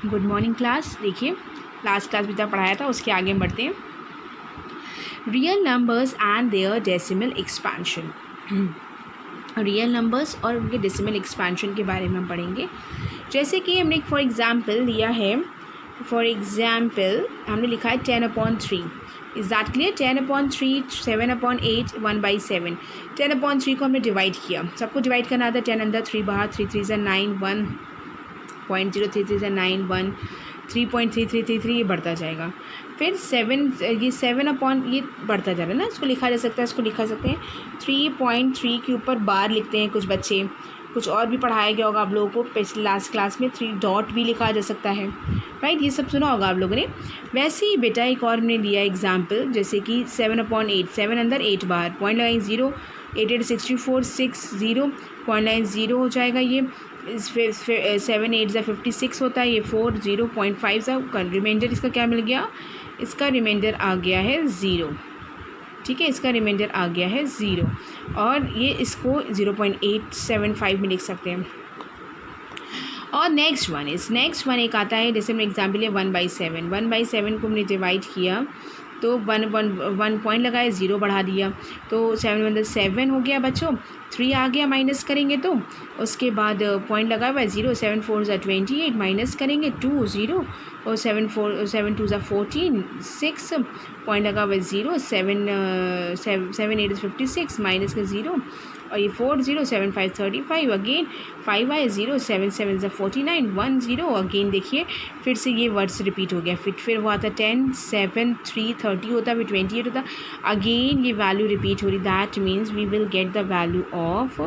Good morning class. देखिए last class भी तक पढ़ाया था, उसके आगे बढ़ते हैं। Real numbers and their decimal expansion. Real numbers और उनके डेसिमल एक्सपेंशन के बारे में हम पढ़ेंगे। जैसे कि हमने फॉर एग्जांपल लिया है, फॉर एग्जांपल हमने लिखा है 10/3। Is that clear? 10/3, 7/8, 1/7। 10/3 को हमने डिवाइड किया, सबको डिवाइड करना था। 10 अंदर, 3 बाहर, 3 3 9, 1.033 9, 1 3.3333 ये बढ़ता जाएगा। फिर 7, ये 7 ये बढ़ता जा रहा है ना, इसको लिखा जा सकता है, इसको लिखा सकते हैं 3.3 के ऊपर बार लिखते हैं कुछ बच्चे। कुछ और भी पढ़ाया गया होगा आप लोगों को पिछले लास्ट क्लास में, 3 डॉट भी लिखा जा सकता है, राइट? ये सब सुना होगा आप लोगों ने। वैसे ही बेटा एक और हमने लिया एग्जाम्पल, जैसे कि 7/8, 7 अंदर 8 बाहर, पॉइंट लगाएंगे 0, 8 8 64, 6 0, पॉइंट लाइन 0 हो जाएगा। ये 7 8 56 होता है, ये 4 0.5 सा रिमाइंडर इसका क्या मिल गया? इसका रिमाइंडर आ गया है 0। ठीक है, इसका रिमाइंडर आ गया है 0 और ये इसको 0.875 में लिख सकते हैं। और नेक्स्ट वन एक आता है, जैसे मैं एग्जाम्पल है 1/7। 1/7 को हमने डिवाइड किया तो 1 पॉइंट लगाया, 0 बढ़ा दिया, तो 7 मतलब 7 हो गया बच्चों। 3 आ गया, माइनस करेंगे तो उसके बाद पॉइंट लगा हुआ है 0, 7 4 28, माइनस करेंगे 2 0, और 7 2 14, 6 पॉइंट लगा हुआ है 0, 7 8 56, माइनस का 0, और ये 4 0, 7 5 35, अगेन 5 आए 0, 7 7 49, 1 0, अगेन देखिए फिर से ये वर्ड्स रिपीट हो गया। फिर वो आता 10 7 3 30 होता, फिर 28 होता, अगेन ये वैल्यू रिपीट हो रही। That means we will get the value of,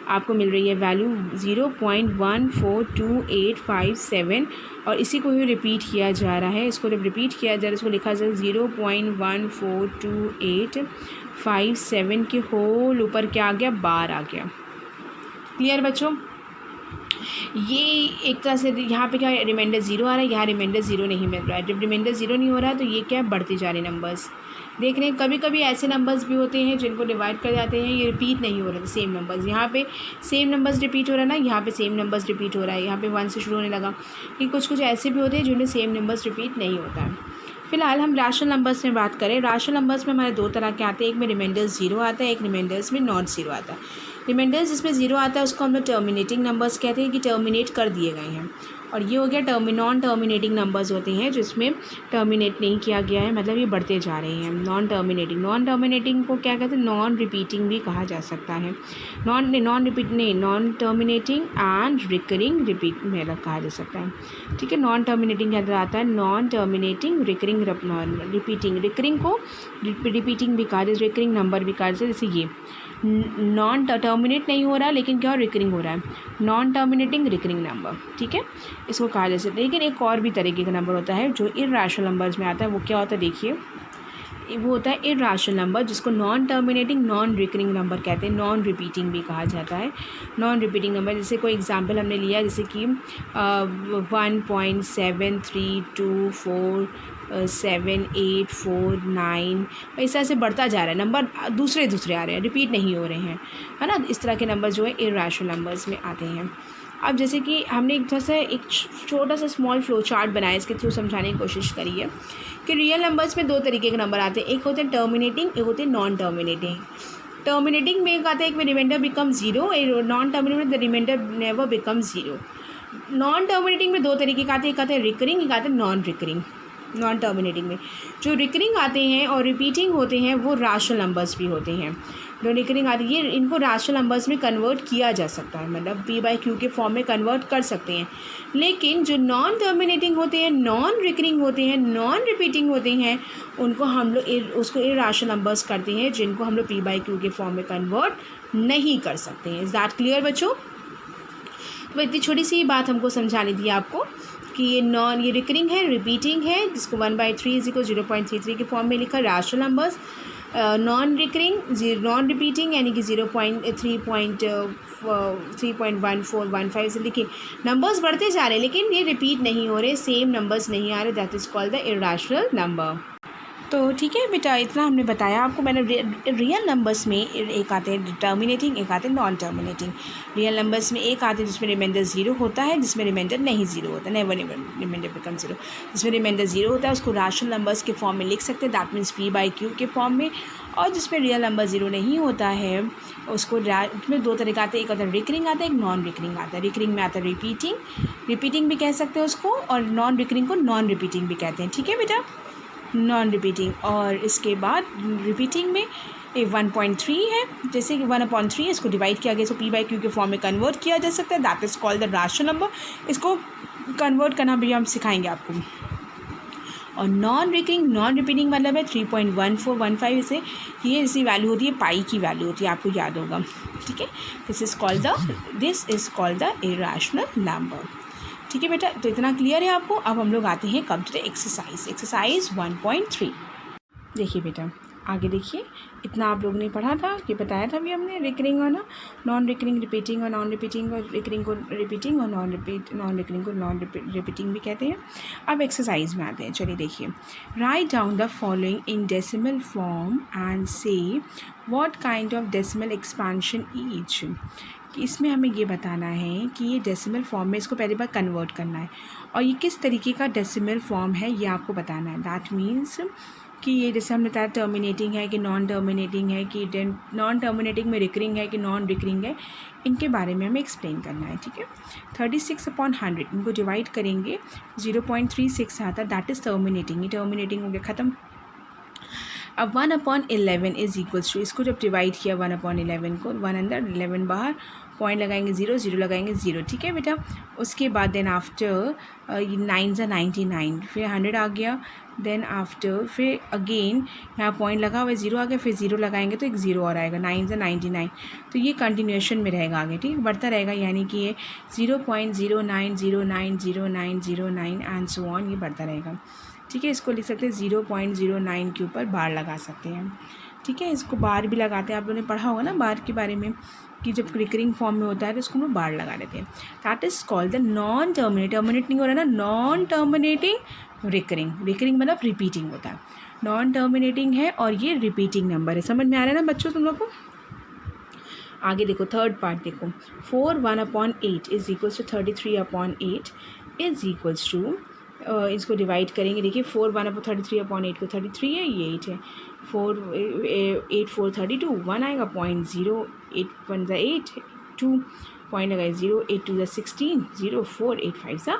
आपको मिल रही है वैल्यू 0.142857, और इसी को ही रिपीट किया जा रहा है। इसको जब रिपीट किया जा रहा है, इसको लिखा जाए 0.142857 के होल ऊपर क्या आ गया? बार आ गया। क्लियर बच्चों? ये एक तरह से यहाँ पे क्या रिमाइंडर 0 आ रहा है, यहाँ रिमाइंडर 0 नहीं मिल रहा है। जब रिमाइंडर 0 नहीं हो रहा है तो ये क्या बढ़ते जा रहे नंबर्स। देख रहे हैं कभी कभी ऐसे नंबर्स भी होते हैं जिनको डिवाइड कर जाते हैं, ये रिपीट नहीं हो रहे थे सेम नंबर्स। यहाँ पे सेम नंबर्स रिपीट हो रहा है ना, यहाँ पे सेम नंबर्स रिपीट हो रहा है, यहाँ पे 1 से शुरू होने लगा। कि कुछ ऐसे भी होते हैं जिनमें सेम नंबर्स रिपीट नहीं होता है। फिलहाल हम रैशनल नंबर्स में बात करें। रैशनल नंबर्स में हमारे 2 तरह के आते हैं, एक में रिमाइंडर 0 आता है, एक रिमाइंडर्स में नॉट 0 आता है। रिमाइंडर्स जिसमें 0 आता है उसको हम लोग टर्मिनेटिंग नंबर्स कहते हैं, कि टर्मिनेट कर दिए गए हैं। और ये हो गया नॉन टर्मिनेटिंग नंबर्स होते हैं जिसमें टर्मिनेट नहीं किया गया है, मतलब ये बढ़ते जा रहे हैं। नॉन टर्मिनेटिंग को क्या कहते हैं? नॉन रिपीटिंग भी कहा जा सकता है। Non terminating and recurring repeat में अलग कहा जा सकता है। ठीक है, नॉन टर्मिनेटिंग के अंदर आता है non terminating, recurring repeating. Recurring को रिपीटिंग भी कहा जाए, रिकरिंग नंबर भी कहा जाए। जैसे ये नॉन टर्मिनेट नहीं हो रहा लेकिन क्या रिकरिंग हो रहा है, नॉन टर्मिनेटिंग रिकरिंग नंबर। ठीक है, इसको कहा जा सकता है। लेकिन एक और भी तरीके का नंबर होता है जो इर्रेशनल नंबर्स में आता है। वो क्या होता है? देखिए वो होता है इर्रेशनल नंबर, जिसको non terminating non recurring number कहते हैं, नॉन रिपीटिंग भी कहा जाता है। नॉन रिपीटिंग नंबर, जैसे कोई एग्जांपल हमने लिया, जैसे कि 1.73247849, इस तरह से बढ़ता जा रहा है नंबर, दूसरे आ रहे हैं, रिपीट नहीं हो रहे हैं, है ना। इस तरह के नंबर जो है इर्रेशनल नंबर्स में आते हैं। अब जैसे कि हमने एक छोटा सा स्मॉल फ्लो चार्ट बनाया, इसके थ्रू समझाने की कोशिश करी है कि रियल नंबर्स में 2 तरीके के नंबर आते हैं, एक होते हैं टर्मिनेटिंग, एक होते हैं नॉन टर्मिनेटिंग। टर्मिनेटिंग में एक आता है, एक में remainder become 0, non terminating the remainder never become 0। Non terminating में 2 तरीके का आते हैं, एक आता है रिकरिंग, एक आता है नॉन रिकरिंग। नॉन टर्मिनेटिंग में जो रिकरिंग आते हैं और रिपीटिंग होते हैं वो रैशनल नंबर्स भी होते हैं। जो रिकरिंग आती है इनको रैशनल नंबर्स में कन्वर्ट किया जा सकता है, मतलब p/q के फॉर्म में कन्वर्ट कर सकते हैं। लेकिन जो नॉन टर्मिनेटिंग होते हैं, नॉन रिकरिंग होते हैं, नॉन रिपीटिंग होते हैं, उनको हम लोग उसको इर्रेशनल नंबर्स करते हैं, जिनको हम लोग p/q के फॉर्म में कन्वर्ट नहीं कर सकते हैं। इज़ दैट क्लियर बच्चों? तो इतनी छोटी सी बात हमको समझानी थी आपको कि ये रिकरिंग है, रिपीटिंग है, जिसको 1/3 0.33 के फॉर्म में लिखा rational numbers. Non recurring non repeating यानी कि 3.1415 से लिखे नंबर्स बढ़ते जा रहे हैं लेकिन ये रिपीट नहीं हो रहे, सेम नंबर्स नहीं आ रहे, that is called the irrational number. तो ठीक है बेटा, इतना हमने बताया आपको। मैंने रियल नंबर्स में एक आते हैं टर्मिनेटिंग, एक आते हैं नॉन टर्मिनेटिंग। रियल नंबर्स में एक आते हैं जिसमें रिमाइंडर ज़ीरो होता है, जिसमें रिमाइंडर नहीं ज़ीरो होता, नेवर रिमाइंडर बिकम ज़ीरो। जिसमें रिमाइंडर ज़ीरो होता है उसको रैशनल नंबर्स के फॉर्म में लिख सकते हैं, दैट मीन्स p/q के फॉर्म में। और जिसमें रियल नंबर ज़ीरो नहीं होता है उसको उसमें दो तरीका आते हैं, एक आता है रिकरिंग आता है, एक नॉन रिकरिंग आता है। रिकरिंग में आता है रिपीटिंग भी कह सकते हैं उसको, और नॉन रिकरिंग को नॉन रिपीटिंग भी कहते हैं। ठीक है बेटा, नॉन रिपीटिंग। और इसके बाद रिपीटिंग में 1.3 है, जैसे कि 1/3 है, इसको डिवाइड किया गया, इसको p/q के फॉर्म में कन्वर्ट किया जा सकता है, that is called the rational number. इसको कन्वर्ट करना भी हम सिखाएंगे आपको। और नॉन रिपीटिंग मतलब है 3.1415, इसे ये इसी वैल्यू होती है, पाई की वैल्यू होती है, आपको याद होगा। ठीक है, this is called the irrational number. ठीक है बेटा, तो इतना क्लियर है आपको। अब हम लोग आते हैं कम टू द एक्सरसाइज 1.3। देखिए बेटा, आगे देखिए, इतना आप लोगों ने पढ़ा था, ये बताया था भी हमने, रिकरिंग और नॉन रिकरिंग, रिपीटिंग और नॉन रिपीटिंग, और रिकरिंग को रिपीटिंग और नॉन रिकरिंग को नॉन रिपीटिंग भी कहते हैं। अब एक्सरसाइज में आते हैं, चलिए देखिए। Right down the following in decimal form and say what kind of decimal expansion each. कि इसमें हमें ये बताना है कि ये डेसिमल फॉर्म में इसको पहली बार कन्वर्ट करना है, और ये किस तरीके का डेसिमल फॉर्म है ये आपको बताना है। दैट मीन्स कि ये जैसे हमने बताया टर्मिनेटिंग है कि नॉन टर्मिनेटिंग है, कि नॉन टर्मिनेटिंग में रिकरिंग है कि नॉन रिकरिंग है, इनके बारे में हमें एक्सप्लेन करना है। ठीक है, 36/100 इनको डिवाइड करेंगे, 0.36 आता, दैट इज़ टर्मिनेटिंग। ये टर्मिनेटिंग हो गया, ख़त्म। अब 1/11 इज़ इक्वल्स टू, इसको जब डिवाइड किया 1/11 को, 1 अंदर 11 बाहर, पॉइंट लगाएंगे 0, 0 लगाएंगे 0। ठीक है बेटा, उसके बाद देन आफ्टर 9 ज़ा 99, फिर 100 आ गया। देन आफ्टर फिर अगेन यहाँ पॉइंट लगा हुआ है, 0 आ गया, फिर 0 लगाएंगे तो एक 0 और आएगा, 9 ज़ा 99। तो ये कंटिन्यूएशन में रहेगा आगे, ठीक, बढ़ता रहेगा, यानी कि ये 0.09090909 एंड सो ऑन, ये बढ़ता रहेगा। ठीक है, इसको लिख सकते हैं 0.09 के ऊपर बार लगा सकते हैं। ठीक है, इसको बार भी लगाते हैं, आप लोगों ने पढ़ा होगा ना बार के बारे में, कि जब रिकरिंग फॉर्म में होता है तो इसको हम बार लगा देते हैं। That is called the non terminate नहीं हो रहा ना, नॉन टर्मिनेटिंग रिकरिंग मतलब रिपीटिंग होता है, नॉन टर्मिनेटिंग है और ये रिपीटिंग नंबर है। समझ में आ रहा है ना बच्चों तुम लोग को? आगे देखो, थर्ड पार्ट देखो, 4 1/8 is equals to 33/8 is equals to, इसको डिवाइड करेंगे। देखिए 4 1/33/8 को 33 है, ये 8 है, 4 8 4 32, 1 आएगा, 0.0, 8 1 8 2, पॉइंट लगाए 0, 8 2 16, 0 4 8 5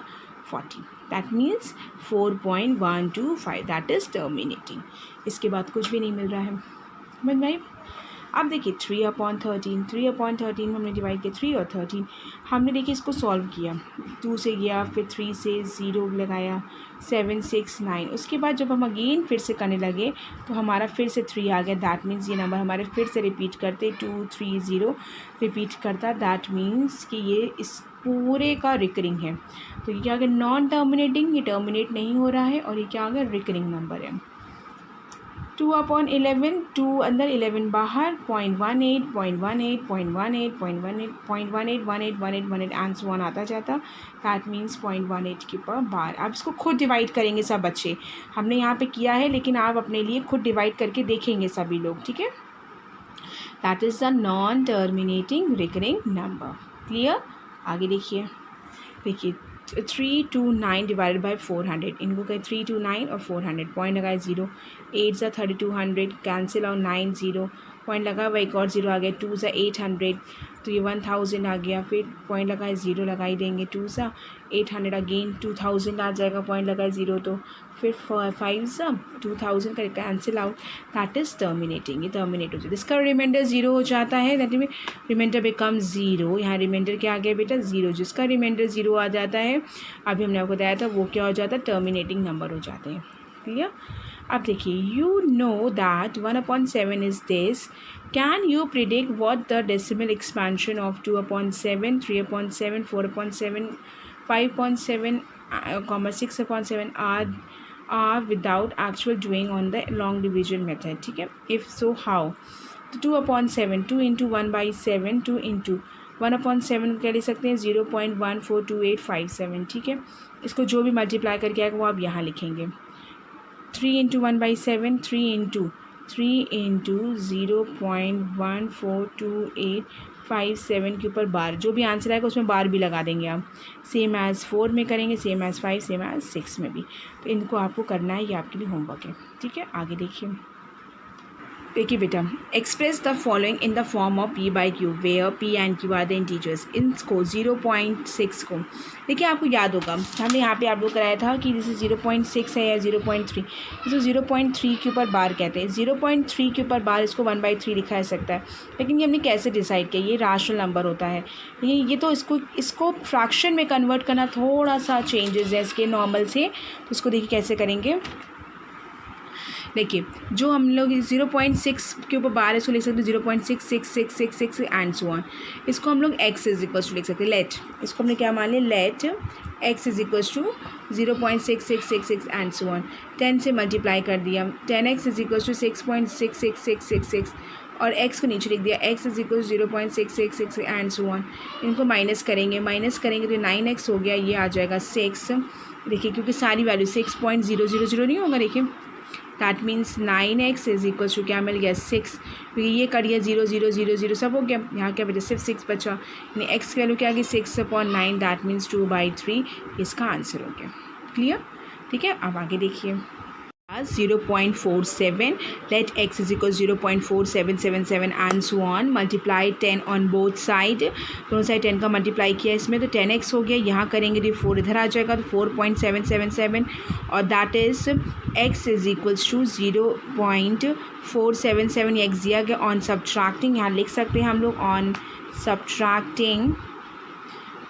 40, that means 4.125, that is terminating. इसके बाद कुछ भी नहीं मिल रहा है, समझ में आई? अब देखिए 3/13 में हमने डिवाइड किया, 3 और 13 हमने देखिए इसको सॉल्व किया, 2 से गया, फिर 3 से 0 लगाया, 7 6 9, उसके बाद जब हम अगेन फिर से करने लगे तो हमारा फिर से 3 आ गया, दैट मीन्स ये नंबर हमारे फिर से रिपीट करते, 2 3 0 रिपीट करता, दैट मीन्स कि ये इस पूरे का रिकरिंग है। तो ये क्या आ गया, नॉन टर्मिनेटिंग, ये टर्मिनेट नहीं हो रहा है, और ये क्या आ गया, रिकरिंग नंबर है। 2/11, 2 अंदर 11 बाहर, 0.18 एंड सो ऑन आता जाता, दैट मीन्स 0.18 के पर बार। अब इसको खुद डिवाइड करेंगे सब बच्चे, हमने यहाँ पे किया है, लेकिन आप अपने लिए खुद डिवाइड करके देखेंगे सभी लोग। ठीक है, that is the non terminating recurring number. Clear? आगे देखिए 329 डिवाइडेड बाई 400, इनको कहें 329 और 400, पॉइंट लगाए 0, 8 ज़ा 3200, कैंसिल और 9 0, पॉइंट लगा हुआ, एक और 0 आ गया, 2 ज़ा 800, तो ये 1000 आ गया, फिर पॉइंट लगाए 0 लगाई देंगे, 2 ज़ा 800 अगेन 2000 आ जाएगा, पॉइंट लगाए 0, तो फिर 5 ज़ा 2000 का cancel out, that is terminating, ये टर्मिनेट हो जाता है, इसका रिमाइंडर 0 हो जाता है, दैट मीन रिमाइंडर बिकम 0। यहाँ रिमाइंडर क्या आ गया बेटा, 0, जिसका रिमाइंडर 0 आ जाता है, अभी हमने आपको बताया था, वो क्या हो जाता है, टर्मिनेटिंग नंबर हो जाते हैं। क्लियर? अब देखिए, you know that 1/7 is this, can you predict what the decimal expansion of 2/7, 3/7, 4/7, 5/7, 6/7 are without actual doing on the long division method? ठीक है, if so how? तो 2/7, 2 into 1/7, 2 into 1/7 क्या ले सकते हैं, 0.142857। ठीक है, इसको जो भी मल्टीप्लाई करके आएगा वो आप यहाँ लिखेंगे। 3 इंटू 1/7, 3 इंटू 0.142857 के ऊपर बार, जो भी आंसर आएगा उसमें बार भी लगा देंगे आप। सेम एज़ 4 में करेंगे, सेम एज़ 5, सेम एज़ 6 में भी। तो इनको आपको करना है, ये आपके लिए होमवर्क है, ठीक है। आगे देखिए, देखिए बेटा, express the following in the form of p/q where p and q are the integers. इनको 0.6 को देखिए, आपको याद होगा हमने यहाँ पे आप लोग कराया था कि जैसे 0.6 है या 0.3, इसको 0.3 के ऊपर बार कहते हैं। 0.3 के ऊपर बार इसको 1/3 लिखा जा सकता है, लेकिन ये हमने कैसे डिसाइड किया, ये राशनल नंबर होता है। ये तो इसको फ्रैक्शन में कन्वर्ट करना थोड़ा सा चेंजेस है इसके नॉर्मल से, तो इसको देखिए कैसे करेंगे। देखिए, जो हम लोग 0.6 के ऊपर बार इसको लिख सकते हैं 0.66666 एंड सो ऑन। इसको हम लोग x इज इक्वल्स टू लिख सकते हैं, लेट, इसको हमने क्या मान लिया, let x is equals to 0.6666 and so on. 10 से मल्टीप्लाई कर दिया, 10x इज इक्वल्स टू 6.66666 और x को नीचे लिख दिया, x is equal 0.666 and so on. इनको माइनस करेंगे तो 9x हो गया, ये आ जाएगा 6। देखिए, क्योंकि सारी वैल्यू 6.000 नहीं होगा, देखिए that means 9x is equal to क्या मिल गया, 6, क्योंकि ये कट गया 0 0 0 0 सब हो गया। यहाँ क्या बचा, सिर्फ 6 बचा, यानी x की वैल्यू क्या आ गई 6/9, दैट मीन्स 2/3 इसका आंसर हो गया। क्लियर, ठीक है। अब आगे देखिए, 0.47, let x is equal 0.4777 and so on, multiply 10 on both side, दोनों साइड 10 का मल्टीप्लाई किया इसमें, तो 10x हो गया। यहाँ करेंगे तो 4 इधर आ जाएगा, तो 4.777 और that is x is equals to 0.477, x दिया गया। ऑन सब्ट्रैक्टिंग यहाँ लिख सकते हैं हम लोग, ऑन सब्ट्रैक्टिंग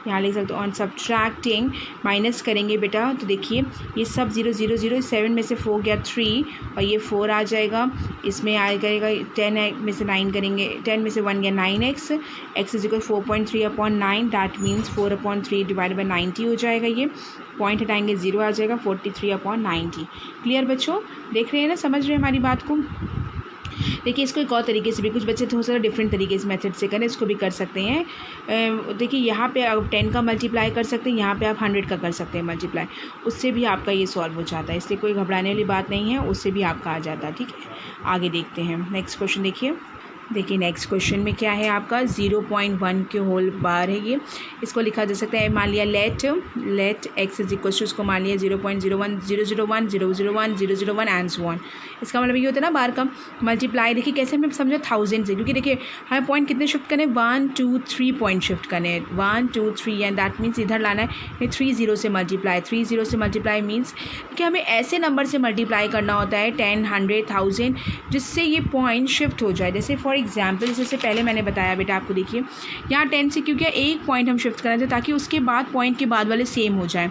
यहाँ लिख सकते हो, ऑन सब्ट्रैक्टिंग माइनस करेंगे बेटा, तो देखिए ये सब 0 0 0, 7 में से 4 गया 3 और ये 4 आ जाएगा, इसमें आ करेगा 10 में से 9 करेंगे, 10 में से 1 गया 9x, x is equal 4.3/9, that means 4/3 divide by 90 हो जाएगा। ये पॉइंट हटाएंगे 0 आ जाएगा, 43/90। क्लियर बच्चों, देख रहे हैं ना, समझ रहे हैं हमारी बात को। देखिए, इसको एक और तरीके से भी, कुछ बच्चे थोड़ा सा डिफरेंट तरीके से मेथड से करें, इसको भी कर सकते हैं। देखिए, यहाँ पे आप 10 का मल्टीप्लाई कर सकते हैं, यहाँ पे आप 100 का कर सकते हैं मल्टीप्लाई, उससे भी आपका ये सॉल्व हो जाता है, इसलिए कोई घबराने वाली बात नहीं है, उससे भी आपका आ जाता है, ठीक है। आगे देखते हैं, नेक्स्ट क्वेश्चन देखिए नेक्स्ट क्वेश्चन में क्या है आपका, 0.1 के होल बार है ये, इसको लिखा जा सकता है, मान लिया let x is equal to, इसको मान लिया 0.01 001 001 001 एंड सो ऑन। इसका मतलब ये होता है ना बार का मल्टीप्लाई। देखिए कैसे हमने समझा 1000 से, क्योंकि देखिए हमें पॉइंट कितने शिफ्ट करने, 1 2 3 पॉइंट शिफ्ट करने, 1 2 3 एंड दैट मीन्स इधर लाना है 3 0 से मल्टीप्लाई, 3 0 से मल्टीप्लाई मीन्स कि हमें ऐसे नंबर से मल्टीप्लाई करना होता है 10 100 1000, जिससे ये पॉइंट शिफ्ट हो जाए। जैसे फॉर एग्जाम्पल, जैसे पहले मैंने बताया बेटा आपको, देखिए यहाँ 10 से क्योंकि एक पॉइंट हम शिफ्ट करना थे ताकि उसके बाद पॉइंट के बाद वाले सेम हो जाए,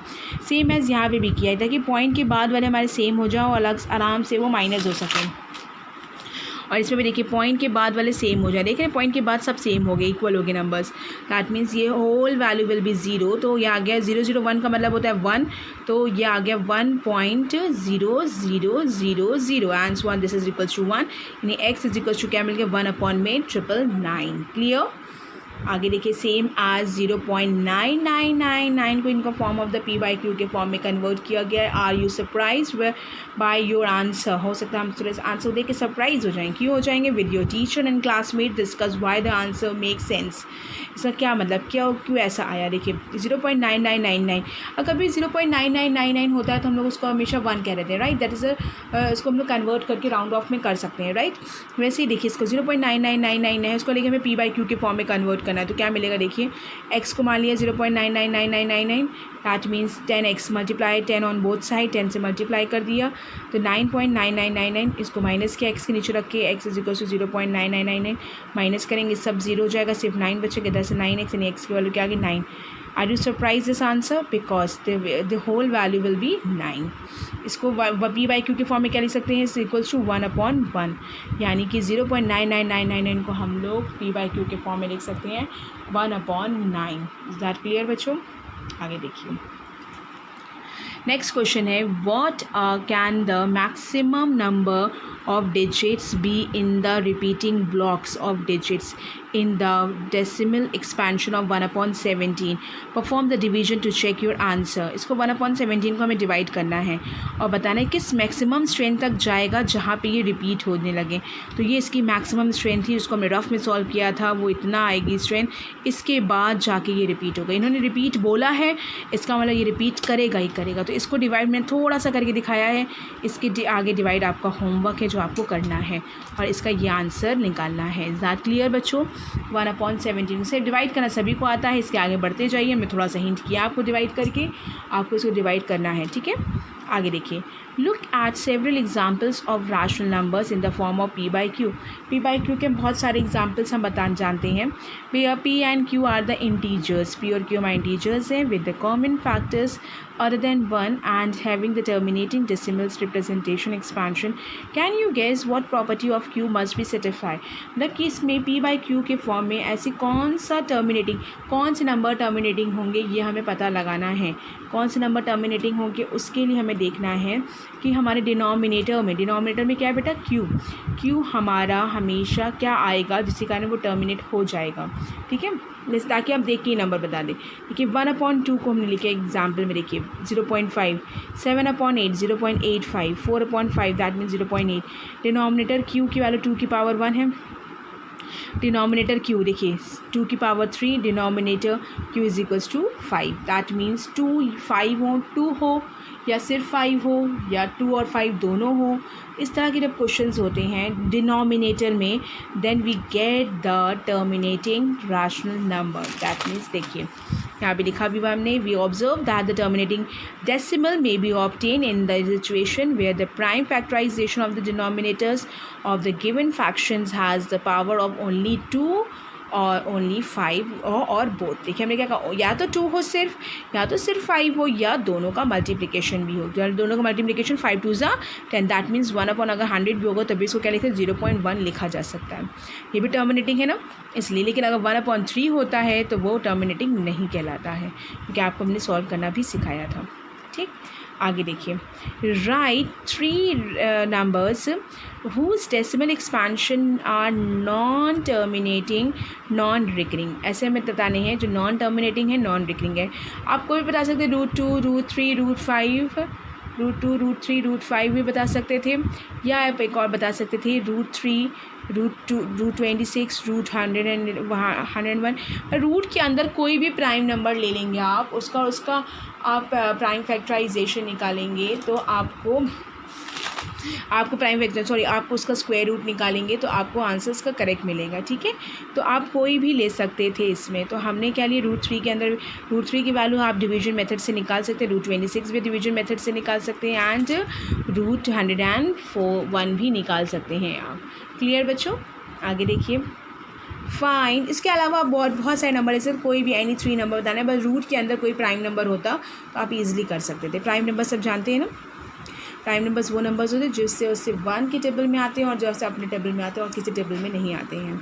सेम एज़ यहाँ पे भी किया है ताकि पॉइंट के बाद वाले हमारे सेम हो जाओ, अलग आराम से वो माइनस हो सकें। और इसमें भी देखिए पॉइंट के बाद वाले सेम हो जाए, देख रहे हैं पॉइंट के बाद सब सेम हो गए, इक्वल हो गए नंबर्स, दैट मीन्स ये होल वैल्यू विल बी 0। तो ये आ गया 001 का मतलब होता है 1, तो ये आ गया 1.0000 and so on, this is equals to 1, यानी x इज इक्वल्स टू क्या मिल गया 1/999। क्लियर। आगे देखिए, सेम आज 0.9999 को इनका फॉर्म ऑफ द p/q के फॉर्म में कन्वर्ट किया गया है। Are you surprise by your answer, हो सकता है हम थोड़ा सा आंसर देख के सरप्राइज हो जाएंगे, क्यों हो जाएंगे, with your teacher and classmate discuss why the answer make sense. इसका क्या मतलब, क्यों ऐसा आया। देखिए 0.9999, अगर कभी 0.9999 होता है तो हम लोग उसको हमेशा 1 कह रहे थे, राइट, दैट इज़ इसको हम लोग कन्वर्ट करके राउंड ऑफ में कर सकते हैं, राइट। वैसे ही देखिए इसको 0.9999 है, उसको लेके हमें p/q के फॉर्म में कन्वर्ट करना है, तो क्या मिलेगा, देखिए x को मान लिया 0.999999, that means 10x multiply 10 on both side, 10 से मल्टीप्लाई कर दिया तो 9.9999, इसको माइनस किया x के नीचे रख के, x is equal to 0.9999 minus करेंगे, सब 0 हो जाएगा, सिर्फ 9 बचेगा, इधर से 9x यानी x की वैल्यू क्या आ गई 9। Are you surprise this answer, because the whole value will be 9। इसको p/q के फॉर्म में क्या लिख सकते हैं, इज इक्वल्स टू 1/1, यानी कि 0.9999 को हम लोग p/q के फॉर्म में लिख सकते हैं 1/9। इज दैट क्लियर बच्चों। आगे देखिए, नेक्स्ट क्वेश्चन है what can the maximum number of digits be in the repeating blocks of digits in the decimal expansion of 1/17. Perform the division to check your answer. इसको 1/17 को हमें divide करना है और बताना है किस मैक्सिमम स्ट्रेंथ तक जाएगा जहाँ पे ये रिपीट होने लगे। तो ये इसकी मैक्सिमम स्ट्रेंथ थी, उसको हमने रफ में सॉल्व किया था, वो इतना आएगी स्ट्रेंथ, इसके बाद जाके ये रिपीट होगा। इन्होंने रिपीट बोला है, इसका मतलब ये रिपीट करेगा ही करेगा। तो इसको डिवाइड मैंने थोड़ा सा करके दिखाया है, इसके आगे डिवाइड आपका होमवर्क है जो आपको करना है और इसका ये आंसर निकालना है। इज़ दैट क्लियर बच्चों? 1/17 से डिवाइड करना सभी को आता है, इसके आगे बढ़ते जाइए। मैं थोड़ा सा हिंट किया आपको डिवाइड करके, आपको इसको डिवाइड करना है, ठीक है। आगे देखिए, look at several examples of rational numbers in the form of P by Q. P by Q के बहुत सारे एग्जाम्पल्स हम जानते हैं। P and Q R the integers, P और क्यू हमारे इंटीजर्स हैं with the common factors other than 1 and having the terminating decimals representation expansion. Can you guess what property of q must be satisfied? मतलब कि इसमें p by q के form में ऐसी कौन सा टर्मिनेटिंग, कौन से नंबर टर्मिनेटिंग होंगे ये हमें पता लगाना है। कौन से नंबर टर्मिनेटिंग होंगे उसके लिए हमें देखना है कि हमारे डिनोमिनेटर में क्या है बेटा, q हमारा हमेशा क्या आएगा जिसके कारण वो टर्मिनेट हो जाएगा, ठीक है। जैसे ताकि आप देख के नंबर बता दें। देखिए 1/2 को हमने लिखा एग्जाम्पल में, देखिए 0.5, 7/8 0.85, 4/5 दैट मीन्स 0.8। डिनोमिनेटर q की वैल्यू 2 की पावर 1 है। डिनोमिनेटर q देखिए 2 की power 3, denominator q is equals to 5। That means 2 5 हो, 2 हो या सिर्फ 5 हो या 2 और 5 दोनों हो। इस तरह के जब क्वेश्चंस होते हैं डिनोमिनेटर में, then we get the terminating rational number. That means देखिए यहाँ पे लिखा भी हमने, we observe that the terminating decimal may be obtain in the situation where the prime factorization of the denominators of the given fractions has the power of only 2 और only 5 और both. देखिए हमने क्या कहा, या तो 2 हो सिर्फ, या तो सिर्फ 5 हो, या दोनों का मल्टीप्लिकेशन भी हो। दोनों का मल्टीप्लिकेशन 5 2 ज़ा 10, दैट मीन्स 1/, अगर 100 भी होगा तभी इसको क्या लिखते हैं 0.1 लिखा जा सकता है। ये भी टर्मिनेटिंग है ना, इसलिए। लेकिन अगर 1/3 होता है तो वो टर्मिनेटिंग नहीं कहलाता है, क्योंकि आपको हमने सॉल्व करना भी सिखाया था, ठीक। आगे देखिए, right 3 numbers whose decimal expansion are non terminating non recurring। ऐसे हमें बताने हैं जो नॉन टर्मिनेटिंग है, नॉन रिकरिंग है। आपको भी बता सकते हैं √2, √3, √5, √2, √3, √5 भी बता सकते थे, या आप एक और बता सकते थे √3, √2, √26, √101। रूट के अंदर कोई भी प्राइम नंबर ले लेंगे आप, उसका आप प्राइम फैक्टराइजेशन निकालेंगे तो आपको प्राइम फैक्टर आपको उसका स्क्वायर रूट निकालेंगे तो आपको आंसर्स का करेक्ट मिलेगा, ठीक है। तो आप कोई भी ले सकते थे इसमें। तो हमने क्या लिया, √3 के अंदर √3 की वैल्यू आप डिवीजन मेथड से निकाल सकते हैं, √26 भी डिवीजन मेथड से निकाल सकते हैं, एंड √101 भी निकाल सकते हैं आप। क्लियर बच्चों? आगे देखिए, फाइन। इसके अलावा बहुत सारे नंबर है सर, कोई भी एनी 3 नंबर बताना है, बस रूट के अंदर कोई प्राइम नंबर होता तो आप इजीली कर सकते थे। प्राइम नंबर सब जानते हैं ना, प्राइम नंबर्स वो नंबर्स होते हैं जिससे उससे 1 के टेबल में आते हैं और जैसे अपने टेबल में आते हैं और किसी टेबल में नहीं आते हैं।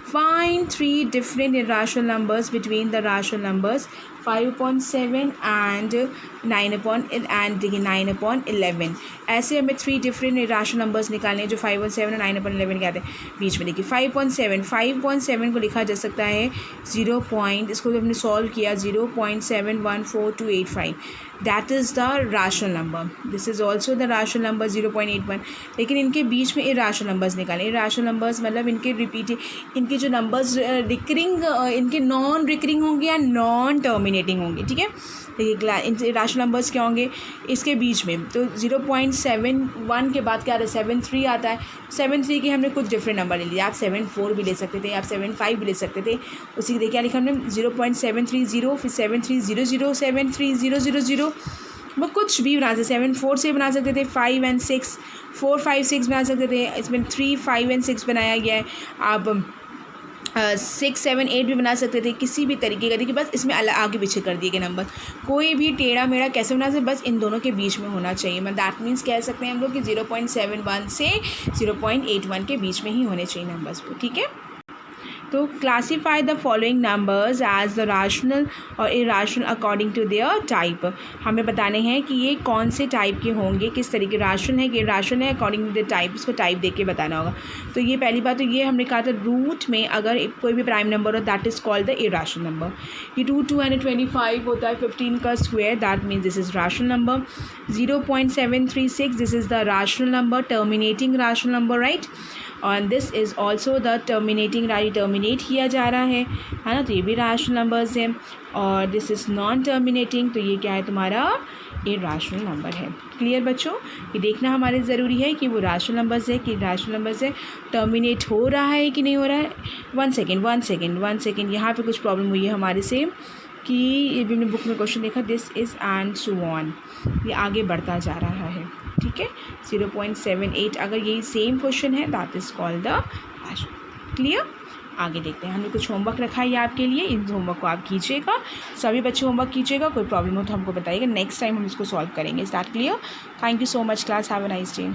Find 3 different irrational numbers between the rational numbers 5/7 and 9/11। ऐसे हमें 3 डिफरेंट irrational numbers निकालने हैं जो 5/7 और 9/11 के आते हैं। बीच में देखिए 5.7 को लिखा जा सकता है 0. इसको हमने सॉल्व किया 0.714285। That is the rational number। This is also the rational number 0.81। लेकिन इनके बीच में irrational numbers निकालें। irrational numbers मतलब इनके इनके जो नंबर्स रिकरिंग, इनके नॉन रिकरिंग होंगे या नॉन टर्मिनेटिंग होंगे, ठीक है। देखिए रैशनल नंबर्स क्या होंगे इसके बीच में, तो 0.71 के बाद क्या आता है 73 आता है। 73 के हमने कुछ डिफरेंट नंबर ले लिए, आप 74 भी ले सकते थे, आप 75 भी ले सकते थे। उसी देखिए क्या लिखा हमने 0.730, फिर 7300, 73000, वो कुछ भी बना सकते, 74 से बना सकते थे, 5 and 6, 4 5 6 बना सकते थे। इसमें 3 5 and 6 बनाया गया है। आप 6 7 8 भी बना सकते थे, किसी भी तरीके का। देखिए बस इसमें आगे पीछे कर दिए गए नंबर, कोई भी टेढ़ा मेढ़ा कैसे बना सकते, बस इन दोनों के बीच में होना चाहिए। मतलब दैट मीन्स कह सकते हैं हम लोग कि 0.71 से 0.81 के बीच में ही होने चाहिए नंबर्स को, ठीक है। तो classify the following numbers as the rational और irrational according to their type. हमें बताने हैं कि ये कौन से टाइप के होंगे, किस तरीके रैशनल है कि इरेशनल है, अकॉर्डिंग टू द टाइप, इसको टाइप देख के बताना होगा। तो ये पहली बात तो ये हमने कहा था, रूट में अगर कोई भी प्राइम नंबर हो that is called the irrational number. ये 225 होता है 15 का square, that means this is rational number. 0.736 this is the rational number, terminating rational number, right. और this is also the terminating, terminate किया जा रहा है ना, तो ये भी रैशनल नंबर्स हैं। और दिस इज़ नॉन टर्मिनेटिंग, तो ये क्या है तुम्हारा इरेशनल नंबर है। क्लियर बच्चों, ये देखना हमारे ज़रूरी है कि वो रैशनल नंबर्स है कि रैशनल नंबर्स है, टर्मिनेट हो रहा है कि नहीं हो रहा है। वन सेकेंड, यहाँ पे कुछ प्रॉब्लम हुई है हमारे से कि ये भी हमने बुक में क्वेश्चन देखा, this is and so on, ये आगे बढ़ता जा रहा है, ठीक है। 0.78 अगर यही सेम क्वेश्चन है that is called the rational. Clear, आगे देखते हैं। हमने कुछ होमवर्क रखा है आपके लिए, इन होमवर्क को आप कीजिएगा, सभी बच्चे होमवर्क कीजिएगा, कोई प्रॉब्लम हो तो हमको बताइएगा, नेक्स्ट टाइम हम इसको सॉल्व करेंगे। Is that clear? Thank you so much class, have a nice day.